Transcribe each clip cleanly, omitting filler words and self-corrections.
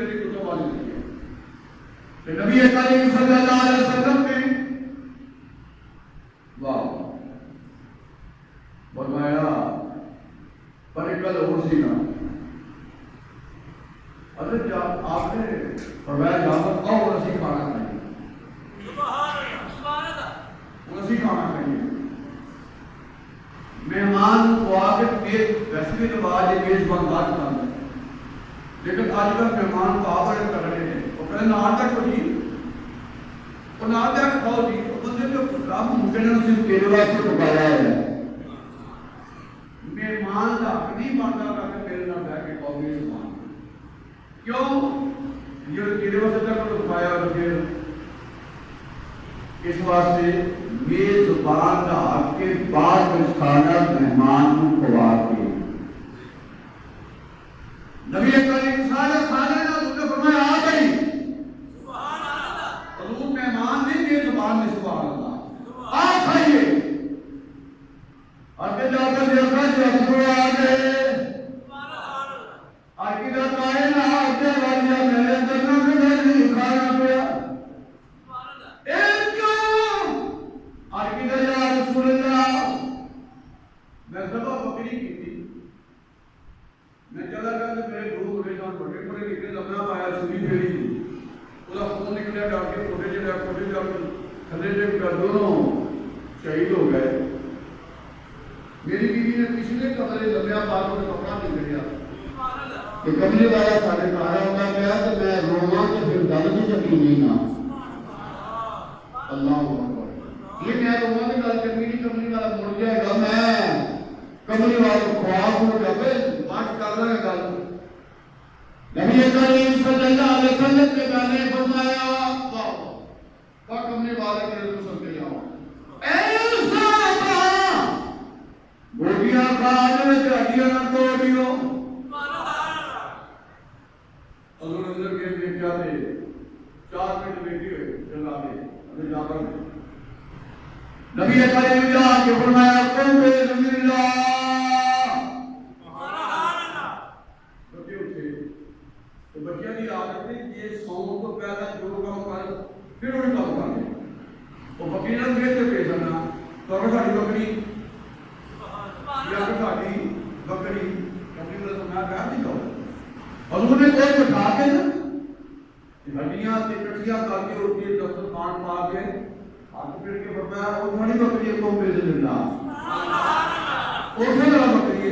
میری کتب والی لکھی ہے کہ نبی کریم صلی اللہ علیہ وسلم نے واہ فرمایا پر کل اور سی نا حضرت جب آپ نے فرمایا جہاں پر اور اسی کھانا کھائیں اسی کھانا کھائیں مہمان کو آ کے ویسے بھی تو آج میز بندات کرنا ہے لیکن آج کل مہمان کو آبر کر رہے ہیں وہ کہنے نہ تک ہو جی وہ نہ تک کھاؤ جی وہ بندے جو رب مکرم سے تیرے واسطے تو پایا ہے مہمان کا حق نہیں بنتا کہ میرے نہ بیٹھ کے کھاؤ گے مہمان کیوں یہ تیرے واسطے تک تو پایا اور پھر اس واسطے میزبان کا حق کے بعد میں کھانا مہمان کو کھوا کے نبی کریم سارے کھانے نہ تو نے فرمایا آ گئی سبحان اللہ حضور مہمان نہیں میزبان نے سبحان اللہ آ کھائیے اور کہ جا کر دیکھا جب آ گئے سبحان اللہ آگے کا کائن آتے والی میرے کرنا سے نہیں کھانا پیا رسول اللہ میں ذبح بکری کی تھی میں چلا گیا تو میرے دو بڑے جان بڑے بڑے نکلے لمحہ آیا سنی پھیری تھی اس کا خون نکلیا ڈال کے کوٹے جا کے تھلے جب کر دونوں شہید ہو گئے میری بیوی نے پچھلے کمرے لمحہ باتوں میں کپڑا نکل گیا کہ کمرے والا سارے کارا ہوتا گیا تو میں روما تو پھر گل بھی چکی نہیں نا اللہ یہ میں روما کی گل کرنی نہیں کملی والا مڑ جائے گا میں کملی والا خواب ہو جائے بات کر رہا ہے گل نبی کریم صلی اللہ علیہ وسلم کے پہلے فرمایا واہ کملی والے کے رسول سن کے آؤ اے صحابہ گوٹیاں کھا لے ہڈیاں نہ توڑیو حضور اندر کے دیکھا دے 4 منٹ بیٹھی ہوئے چلا دے ہمیں جا کر نبی کریم جا کے فرمایا قم بسم اللہ سبحان اللہ بچے اٹھے تو بچیاں کی عادت ہے یہ سونے تو پہلا جو کام کر پھر وہی کام کرنے وہ بکری نہ بھیج کے بھیجنا تو اگر ساری بکری یا اگر ساری بکری کبھی بلا تو میں کہا نہیں کہوں حضور نے کوئی بٹھا کے نا ہڈیاں کٹھیاں کر کے ہوتی ہے دسترخوان پا کے آپ پھر کے فرمایا وہ تھوڑی بکری ہے قوم بسم اللہ اٹھے گا بکری ہے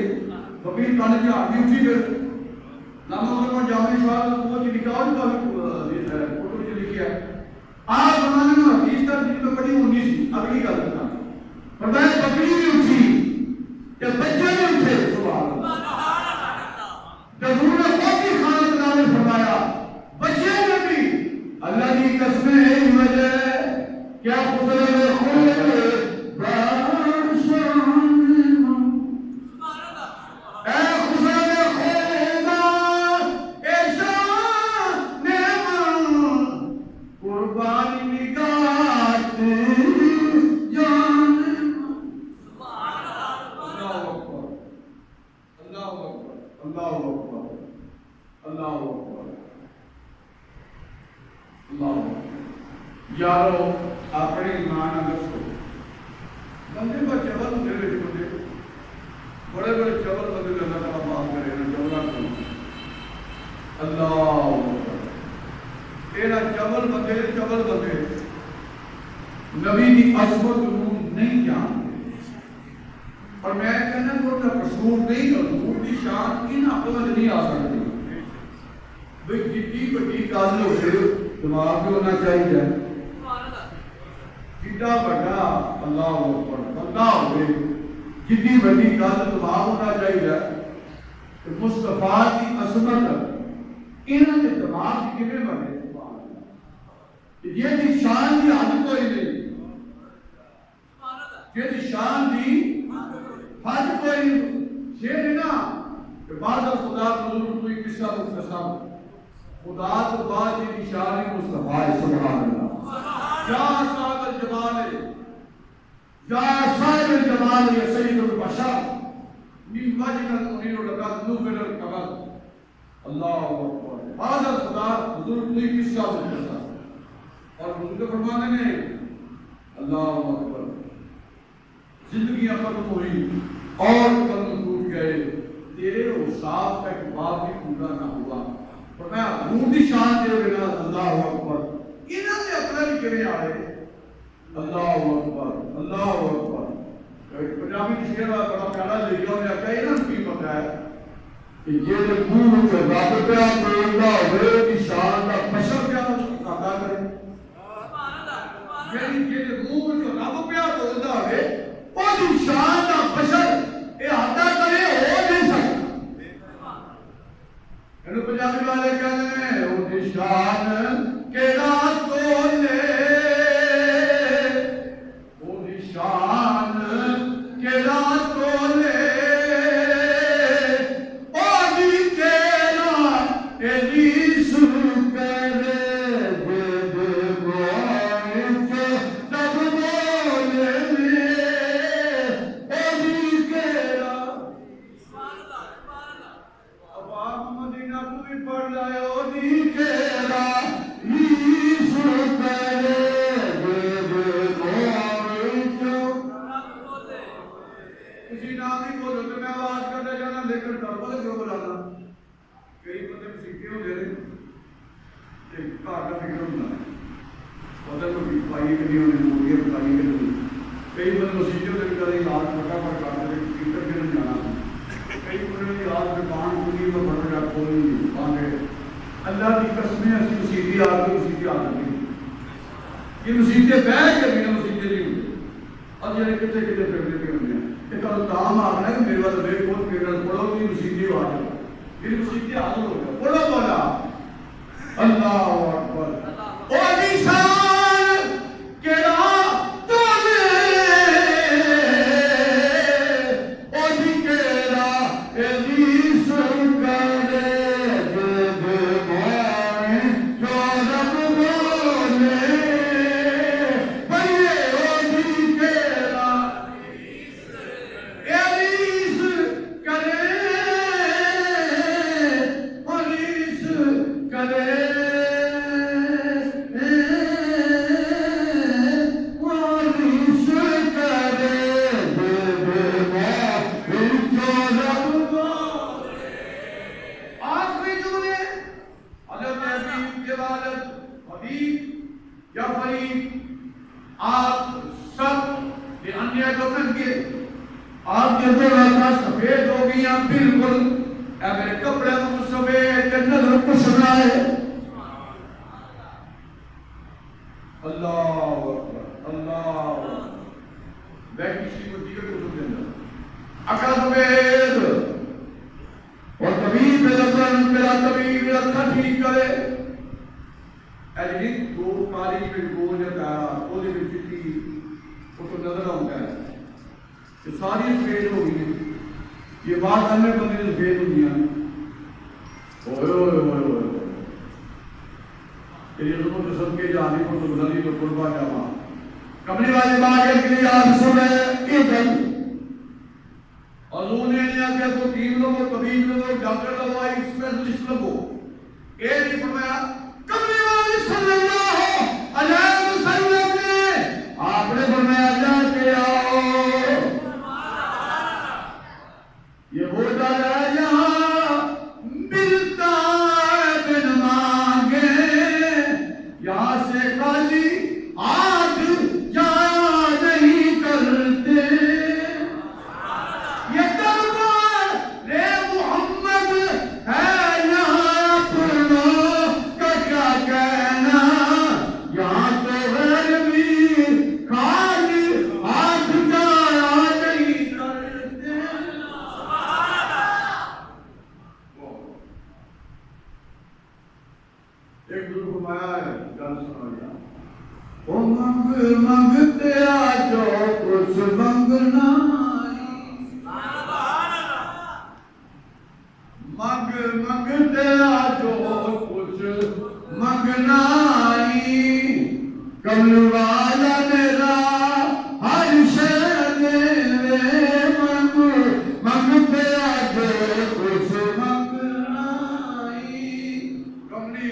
بکری کانے کی آٹھی اٹھی پھر نامہ مسلمان جامعی شوال وہ چی لکھا ہوئی فوٹو چی لکھی ہے آپ زمانے میں حدیث تر جن میں پڑھی 19 سی اگلی گل کرنا فرمایا بکری بھی اٹھی کہ بچے بھی اٹھے سبحان جب انہوں نے خود بھی کھانا بنانے فرمایا بچے نے بھی اللہ کی قسمیں ہے وجہ کیا خسرے خود باشان اے خسرے خود ایشان قربانی نگاہت جان اللہ اکبر اللہ اکبر اللہ اکبر اللہ اکبر اللہ اکبر یارو اپنے ایمان اگر سو بندے پر چبل ہوتے ہوئے بندے بڑے بڑے چبل بندے اللہ تعالیٰ معاف کرے نا چبلا کرو اللہ تیرا چبل بندے نبی کی عظمت نور نہیں جانتے اور میں کہنا کہ ان کا قصور نہیں حضور کی شان کی نا عقل نہیں آ سکتی بھئی جتنی بڑی قاضی ہوتے دماغ بھی ہونا چاہیے جتنا بڑا اللہ اکبر بندہ ہوئے جتنی بڑی گل دماغ ہونا چاہیے کہ مصطفیٰ کی عظمت انہوں نے دماغ کی کبھی بڑھے یہ دی شان دی حد کوئی نہیں یہ دی شان دی حد کوئی یہ نہیں نا کہ بعد خدا بزرگ کوئی قصہ مختصر خدا تو بعد یہ دی شان مصطفیٰ سبحان اللہ یا صاحب الجمال یا صاحب الجمال یا سید البشر من وجه المنیر لقد نور القمر اللہ اکبر بعد خدا حضور کوئی قصہ سنتا اور حضور فرمانے نے اللہ اکبر زندگیاں ختم ہوئی اور قلم ٹوٹ گئے تیرے اوصاف کا ایک بات بھی پورا نہ ہوا فرمایا حضور کی شان دے بنا اللہ اکبر انہاں نے اپنا بھی کیویں آئے اللہ اکبر اللہ اکبر پنجابی کی شعر بڑا پیارا لکھا ہوا ہے کہ انہاں کی پتہ ہے کہ یہ جو منہ سے رب پیا بولدا ہوئے کی شان دا بشر پیا ادا کرے یعنی یہ منہ جو رب پیا بولدا ہوئے او دی شان دا بشر اے ادا کرے ہو نہیں سکتا اینو پنجابی والے کہندے نے او دی شان کیڑا تولے او دی شان کیڑا تولے اللہ کی قسمیں اسی مسیحی آدمی مسیحی آدمی یہ مسیحی بیٹھ کے بھی مسیحی نہیں ہوتے اب یہ کتنے کتنے پھرنے پہ ہوتے ہیں کہ کل کام آگنا ہے کہ میرے والا میرے کون میرے والا پڑھو کہ مسیحی آ جاؤ میری مسیحی آدم ہو گیا پڑھو بولا اللہ اکبر او نشان کیڑا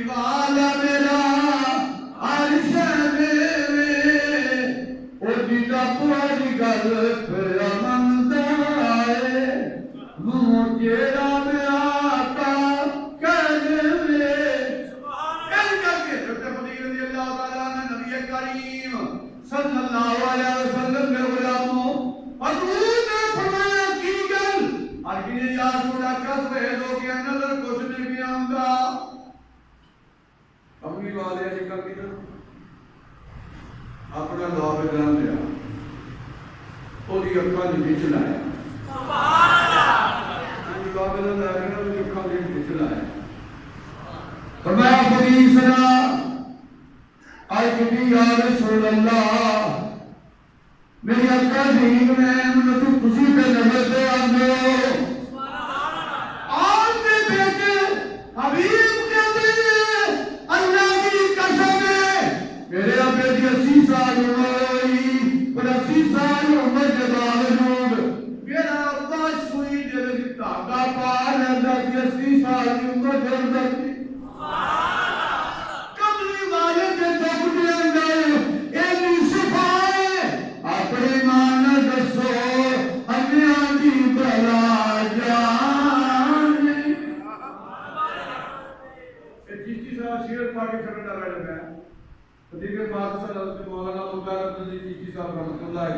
والا صلی اللہ علیہ وسلم کے غلاموں حضور نے فرمایا کی گل اگے یا تھوڑا کس رہے لو کہ نظر کچھ نہیں بھی آندا اپنی والے علی کا کی اپنا لواب جان لیا اولی اکھاں دے وچ لایا سبحان اللہ لواب جان لایا اولی اکھاں دے وچ لایا فرمایا حدیث سنا آج کی یا رسول اللہ میری اکھاں دین میں تو خوشی پہ نظر دے آندے سبحان اللہ آج دے بیٹے حبیب کہتے ہیں اللہ کی قسم ہے میرے ابے دی 80 سال ہوئی پر 80 سال عمر کے باوجود میرا ابا سوئی دے وچ دھاگا پا لیندا سی 80 سال دی عمر دے اندر کملی والے دے دکھ دے اندر اینی صفائے اپنے مان دسو انیاں دی بلا جان اے چیشتی صاحب شیر پا کے چھڑن دا بیٹھ گیا خطیب پاک صلی اللہ علیہ وسلم مولانا مبارک علی چیشتی صاحب رحمۃ اللہ علیہ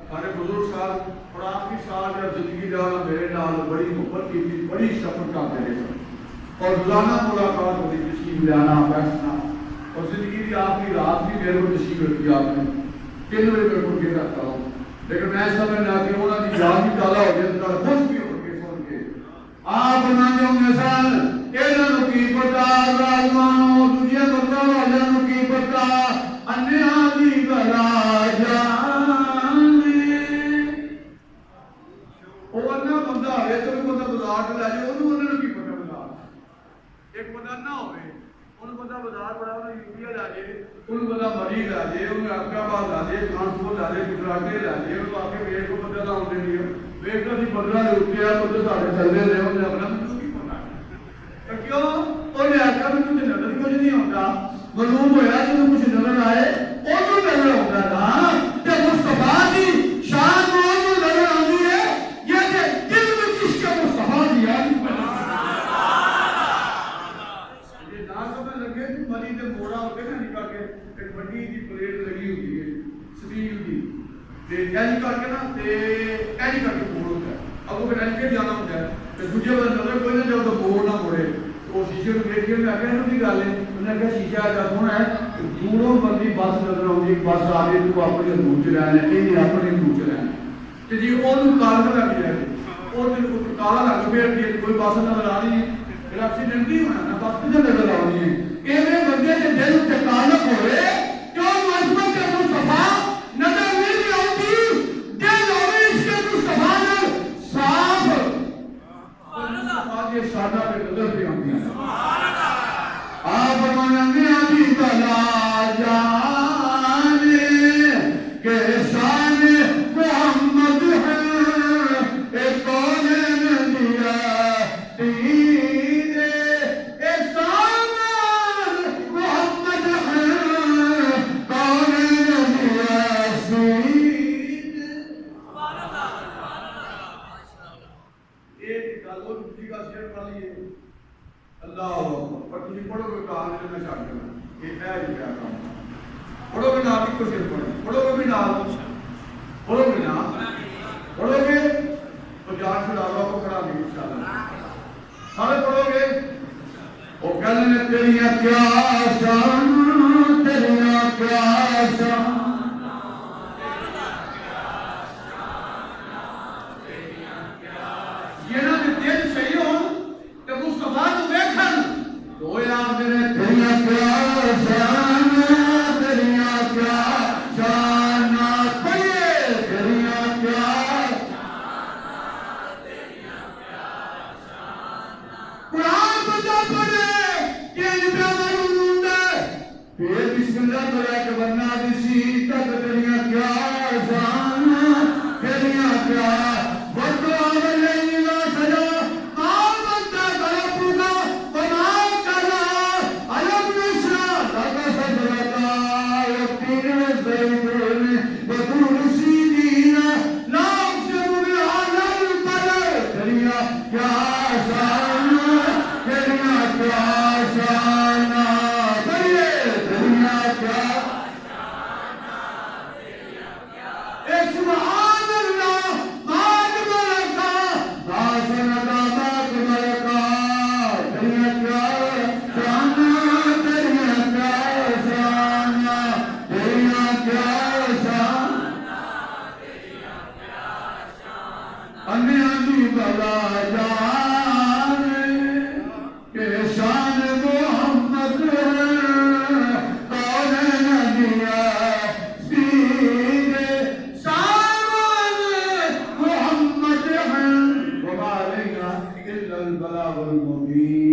ہمارے بزرگ صاحب اور آپ کی سال یا زندگی دا میرے نال بڑی محبت کی تھی بڑی شفقت کرتے رہے اور روزانہ ملاقات ہوتی تشریف لانا بیٹھنا اور زندگی کی آخری رات بھی میرے کو تشریف رکھی آپ نے 3 بجے میرے کو کہہ رکھتا ہوں لیکن میں سمجھنا کہ انہوں نے یاد بھی ڈالا ہو جائے تو خوش بھی ہو کے سن کے آپ بنانے ہوں گے سن اینا کی پتا رالمانو دنیا بتا والا کی پتا انہا دی بلا جانے وہ انہا بندہ ہے تو بھی بندہ بزار کے لائے انہوں کی پتا بزار ایک بندہ نہ ہوئے انہوں بندہ بزار پڑا انہوں یوپیا لائے انہوں بندہ مریض لائے انہوں اقرباد لائے ٹرانسپورٹ لائے گجراتے لائے انہوں آکے ویٹ کو بندہ نہ ہونے لئے ویٹ کا سی 15 نے اٹھیا تو سارے چلے رہے انہوں نے اپنا مجھو کی پتا کیوں انہوں نے آکا میں کچھ نظر کچھ نہیں ہوتا معلوم ہویا کہ کچھ نظر آئے انہوں نظر ہوتا تھا کہ مصطفیٰ کی شان میں انہوں نظر آنی ہے یہ کہ دل میں کس کا مصطفیٰ دیا یہ نا سمجھ لگے کہ مریض موڑا ہوتے ہیں نکا کے ایک بڑی دی پلیٹ لگی ہوتی ہے سٹیل دی ایجی کر کے نا ایجی کر کے موڑ ہوتا ہے اب وہ ایجی کے جانا ہوتا ہے کہ دوجہ بندہ نظر کوئی نہ جاؤ تو موڑ نہ موڑے تو شیشے کو دیکھ کے میں آگے انہوں کی گالے انہوں نے کہا شیشہ آگا سونا ہے دوروں بندی بس نظر ہوگی بس آگے تو اپنے دور چلائیں یہ نہیں اپنے دور چلائیں کہ جی انہوں کالا لگ جائے اور کالا لگ پھر کہ کوئی بس نظر آ رہی ہے پھر ایکسیڈنٹ نہیں ہونا نا بس کجا نظر آ رہی ہے ایویں بندے کے دل سے تعلق ہوئے کیوں عظمت کے مصطفیٰ نظر نہیں آتی دل ہوئے اس کے مصطفیٰ نے صاف اور مصطفیٰ کے شادہ پہ نظر بھی آتی ہے آپ فرمانے آدھی بلا جانے کہ شان محمد ہے اے کون دیا دین اے شان محمد ہے کون دیا دین ایک گل اور دوسری کا شعر پڑھ لیے اللہ پر تجھے پڑھو گے کہاں نے میں چھاڑ دیا یہ ہے کیا کام پڑھو گے نام کو شعر پڑھو گے بھی نام پڑھو گے نام پڑھو گے تو جان سے ڈالو کو پڑھا گے انشاءاللہ سارے پڑھو گے وہ کہنے تیریاں کیا شان تیریاں کیا شان یہ نا کہ دل صحیح ہو کہ مصطفیٰ تو دیکھن تو یاد میرے تیریاں کیا شان تیریاں کیا شان پڑھئے تیریاں کیا قرآن بجا پڑھے کہ ان پہ معلوم ہے پھر بسم اللہ پڑھا کہ بنا دسی تک تیریاں کیا شان تیریاں کیا کیا انیاں بلا جان کہ شان محمد کون ندیا سیدھے سامان محمد ہیں وما علینا الا البلاغ المبین